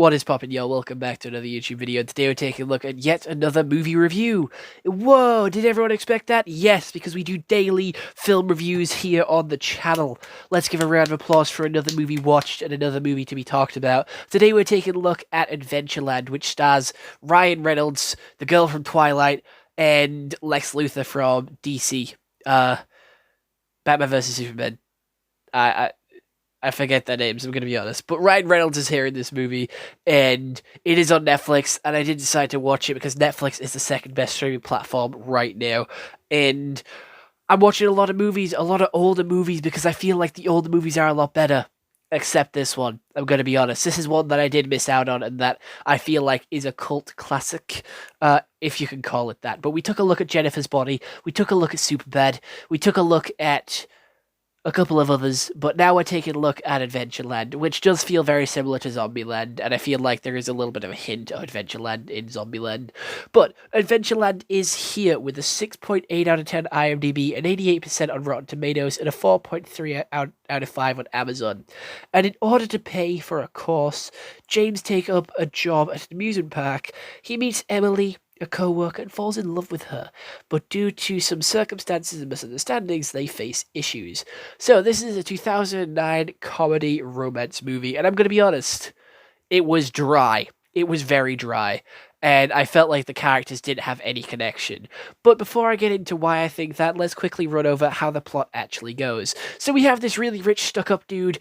What is poppin', yo? Welcome back to another YouTube video. Today we're taking a look at yet another movie review. Whoa, did everyone expect that? Yes, because we do daily film reviews here on the channel. Let's give a round of applause for another movie watched and another movie to be talked about. Today we're taking a look at Adventureland, which stars Ryan Reynolds, the girl from Twilight, and Lex Luthor from DC. Batman vs. Superman. I I forget their names, I'm going to be honest. But Ryan Reynolds is here in this movie, and it is on Netflix, and I did decide to watch it because Netflix is the second best streaming platform right now. And I'm watching a lot of movies, a lot of older movies, because I feel like the older movies are a lot better. Except this one, I'm going to be honest. This is one that I did miss out on, and that I feel like is a cult classic, if you can call it that. But we took a look at Jennifer's Body, we took a look at Superbad, we took a look at a couple of others, but now we're taking a look at Adventureland, which does feel very similar to Zombieland, and I feel like there is a little bit of a hint of Adventureland in Zombieland. But Adventureland is here with a 6.8 out of 10 IMDb, an 88% on Rotten Tomatoes, and a 4.3 out of 5 on Amazon. And in order to pay for a course, James takes up a job at an amusement park. He meets Emily, a co-worker, and falls in love with her, but due to some circumstances and misunderstandings, they face issues. So this is a 2009 comedy romance movie, and I'm going to be honest, it was dry. It was very dry, and I felt like the characters didn't have any connection. But before I get into why I think that, let's quickly run over how the plot actually goes. So we have this really rich, stuck-up dude,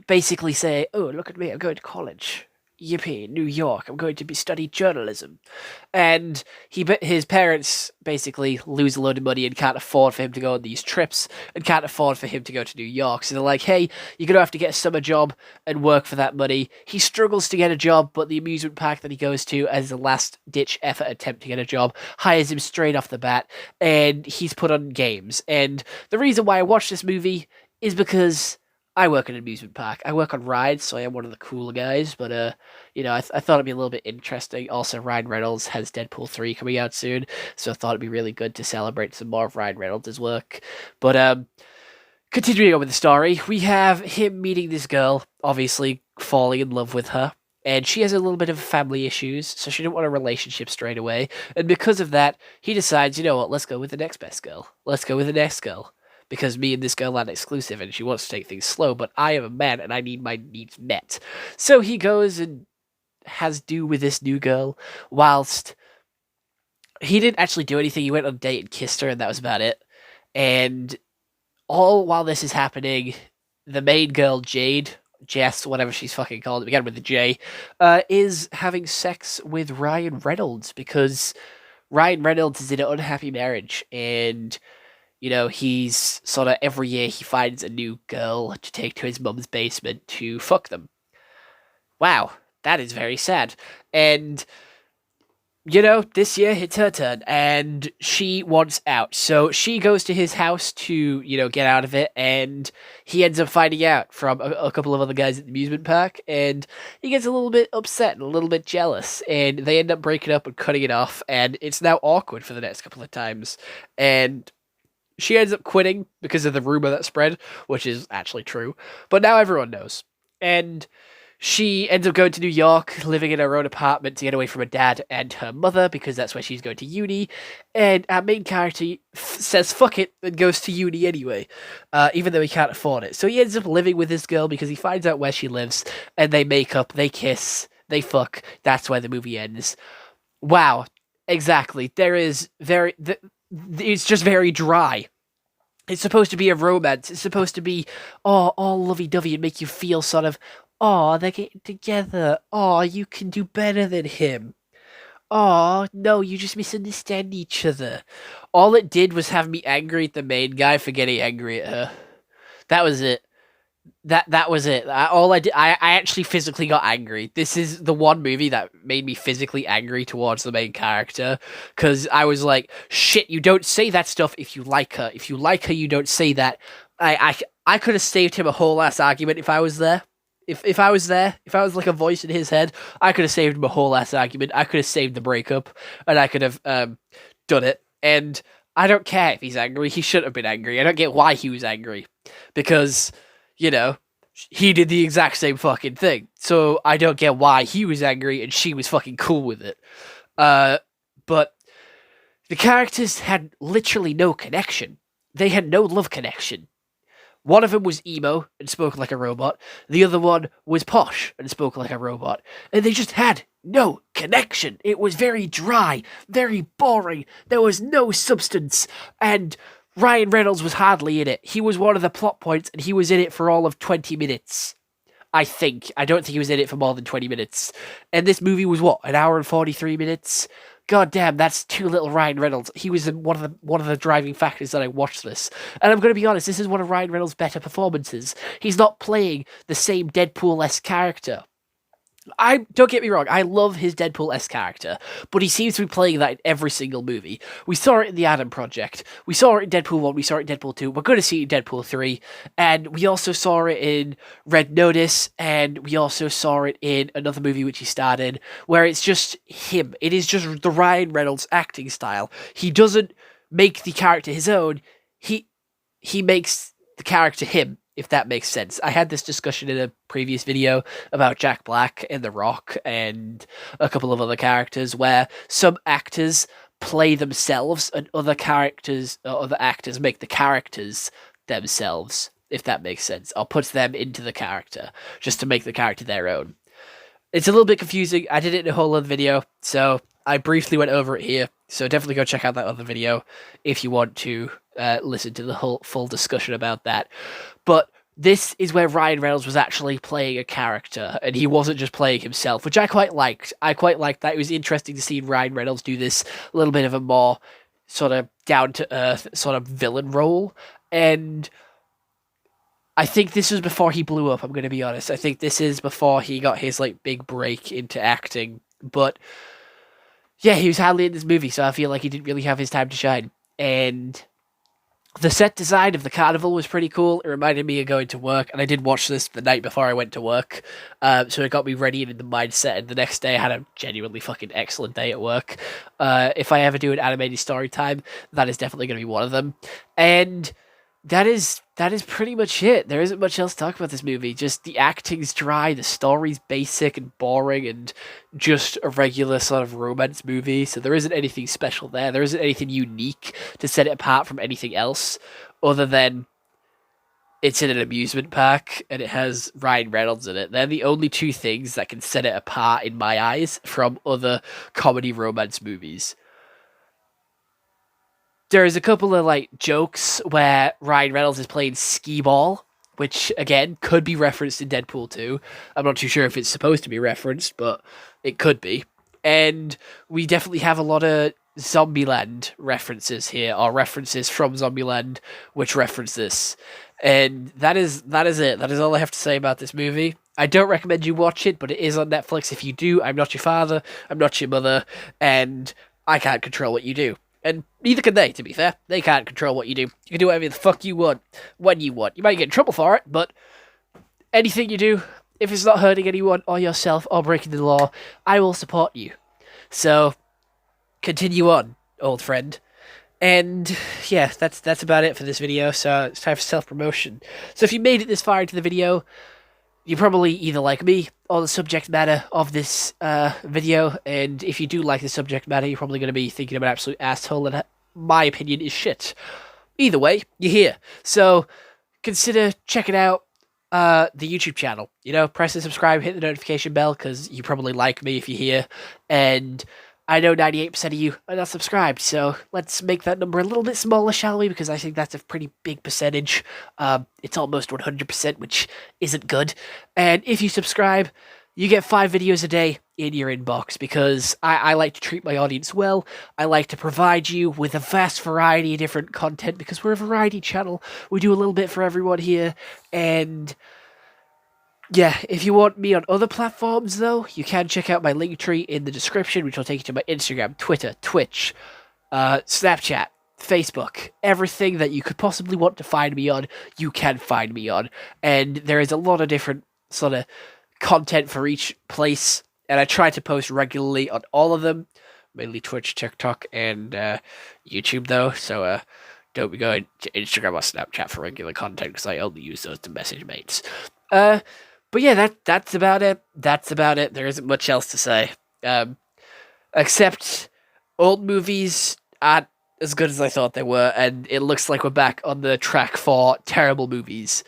basically say, "Oh, look at me, I'm going to college. Yippee, New York, I'm going to be study journalism." And his parents basically lose a load of money and can't afford for him to go on these trips and can't afford for him to go to New York. So they're like, "Hey, you're going to have to get a summer job and work for that money." He struggles to get a job, but the amusement park that he goes to as a last-ditch effort attempt to get a job hires him straight off the bat, and he's put on games. And the reason why I watched this movie is because I work at an amusement park. I work on rides, so I am one of the cooler guys. But I thought it'd be a little bit interesting. Also, Ryan Reynolds has Deadpool 3 coming out soon, so I thought it'd be really good to celebrate some more of Ryan Reynolds' work. But continuing on with the story, we have him meeting this girl, obviously falling in love with her. And she has a little bit of family issues, so she didn't want a relationship straight away. And because of that, he decides, you know what, let's go with the next best girl. Let's go with the next girl. Because me and this girl aren't exclusive, and she wants to take things slow, but I am a man, and I need my needs met. So he goes and has do with this new girl, whilst he didn't actually do anything. He went on a date and kissed her, and that was about it. And all while this is happening, the main girl, Jade, Jess, whatever she's fucking called, it began with a J, is having sex with Ryan Reynolds, because Ryan Reynolds is in an unhappy marriage, and he's sort of every year he finds a new girl to take to his mum's basement to fuck them. Wow, that is very sad. And, this year it's her turn, and she wants out. So she goes to his house to, get out of it, and he ends up finding out from a couple of other guys at the amusement park, and he gets a little bit upset and a little bit jealous, and they end up breaking up and cutting it off, and it's now awkward for the next couple of times. And she ends up quitting because of the rumor that spread, which is actually true. But now everyone knows. And she ends up going to New York, living in her own apartment to get away from her dad and her mother, because that's where she's going to uni. And our main character says fuck it and goes to uni anyway, even though he can't afford it. So he ends up living with this girl because he finds out where she lives, and they make up, they kiss, they fuck. That's where the movie ends. Wow, exactly. It's just very dry. It's supposed to be a romance. It's supposed to be, all lovey-dovey and make you feel sort of, they're getting together. You can do better than him. No, you just misunderstand each other. All it did was have me angry at the main guy for getting angry at her. That was it. That was it. All I did, I actually physically got angry. This is the one movie that made me physically angry towards the main character, because I was like, shit, you don't say that stuff if you like her. If you like her, you don't say that. I could have saved him a whole ass argument if I was there. If I was there, if I was like a voice in his head, I could have saved him a whole ass argument. I could have saved the breakup, and I could have done it. And I don't care if he's angry. He shouldn't have been angry. I don't get why he was angry, because he did the exact same fucking thing. So I don't get why he was angry and she was fucking cool with it. But the characters had literally no connection. They had no love connection. One of them was emo and spoke like a robot. The other one was posh and spoke like a robot. And they just had no connection. It was very dry, very boring. There was no substance. And Ryan Reynolds was hardly in it. He was one of the plot points and he was in it for all of 20 minutes. I think. I don't think he was in it for more than 20 minutes. And this movie was what, an hour and 43 minutes? God damn, that's too little Ryan Reynolds. He was one of the driving factors that I watched this. And I'm going to be honest, this is one of Ryan Reynolds' better performances. He's not playing the same Deadpool-esque character. I don't get me wrong, I love his Deadpool-esque character, but he seems to be playing that in every single movie. We saw it in The Adam Project, we saw it in Deadpool 1, we saw it in Deadpool 2, we're going to see it in Deadpool 3, and we also saw it in Red Notice, and we also saw it in another movie which he starred in, where it's just him. It is just the Ryan Reynolds acting style. He doesn't make the character his own, he makes the character him, if that makes sense. I had this discussion in a previous video about Jack Black and The Rock and a couple of other characters where some actors play themselves and other actors make the characters themselves, if that makes sense. Or puts them into the character just to make the character their own. It's a little bit confusing. I did it in a whole other video, so I briefly went over it here. So definitely go check out that other video if you want to listen to the whole full discussion about that. But this is where Ryan Reynolds was actually playing a character, and he wasn't just playing himself, which I quite liked. I quite liked that. It was interesting to see Ryan Reynolds do this a little bit of a more sort of down-to-earth sort of villain role. And I think this was before he blew up, I'm going to be honest. I think this is before he got his like big break into acting. But yeah, he was hardly in this movie, so I feel like he didn't really have his time to shine. And the set design of the carnival was pretty cool. It reminded me of going to work, and I did watch this the night before I went to work, so it got me ready and in the mindset, and the next day I had a genuinely fucking excellent day at work. If I ever do an animated story time, that is definitely going to be one of them. And that is pretty much it. There isn't much else to talk about this movie. Just the acting's dry, the story's basic and boring, and just a regular sort of romance movie. So there isn't anything special there. There isn't anything unique to set it apart from anything else, other than it's in an amusement park and it has Ryan Reynolds in it. They're the only two things that can set it apart in my eyes from other comedy romance movies. There's a couple of like jokes where Ryan Reynolds is playing skee ball, which again could be referenced in Deadpool 2. I'm not too sure if it's supposed to be referenced, but it could be. And we definitely have a lot of Zombieland references here, or references from Zombieland which reference this. And that is it. That is all I have to say about this movie. I don't recommend you watch it, but it is on Netflix. If you do, I'm not your father, I'm not your mother, and I can't control what you do. And neither can they, to be fair. They can't control what you do. You can do whatever the fuck you want, when you want. You might get in trouble for it, but anything you do, if it's not hurting anyone or yourself or breaking the law, I will support you. So, continue on, old friend. And yeah, that's about it for this video, so it's time for self-promotion. So if you made it this far into the video, you probably either like me or the subject matter of this video, and if you do like the subject matter, you're probably going to be thinking I'm an absolute asshole, and my opinion is shit. Either way, you're here. So consider checking out the YouTube channel. You know, press the subscribe, hit the notification bell, because you probably like me if you're here, and I know 98% of you are not subscribed, so let's make that number a little bit smaller, shall we? Because I think that's a pretty big percentage. It's almost 100%, which isn't good. And if you subscribe, you get 5 videos a day in your inbox, because I like to treat my audience well. I like to provide you with a vast variety of different content, because we're a variety channel. We do a little bit for everyone here, and yeah, if you want me on other platforms, though, you can check out my link tree in the description, which will take you to my Instagram, Twitter, Twitch, Snapchat, Facebook. Everything that you could possibly want to find me on, you can find me on. And there is a lot of different sort of content for each place, and I try to post regularly on all of them, mainly Twitch, TikTok, and YouTube, though, so don't be going to Instagram or Snapchat for regular content, because I only use those to message mates. Uh, but yeah, that's about it. That's about it. There isn't much else to say. Um, except old movies aren't as good as I thought they were, and it looks like we're back on the track for terrible movies,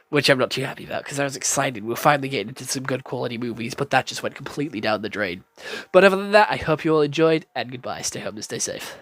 which I'm not too happy about because I was excited. We're finally getting into some good quality movies, but that just went completely down the drain. But other than that, I hope you all enjoyed, and goodbye. Stay home and stay safe.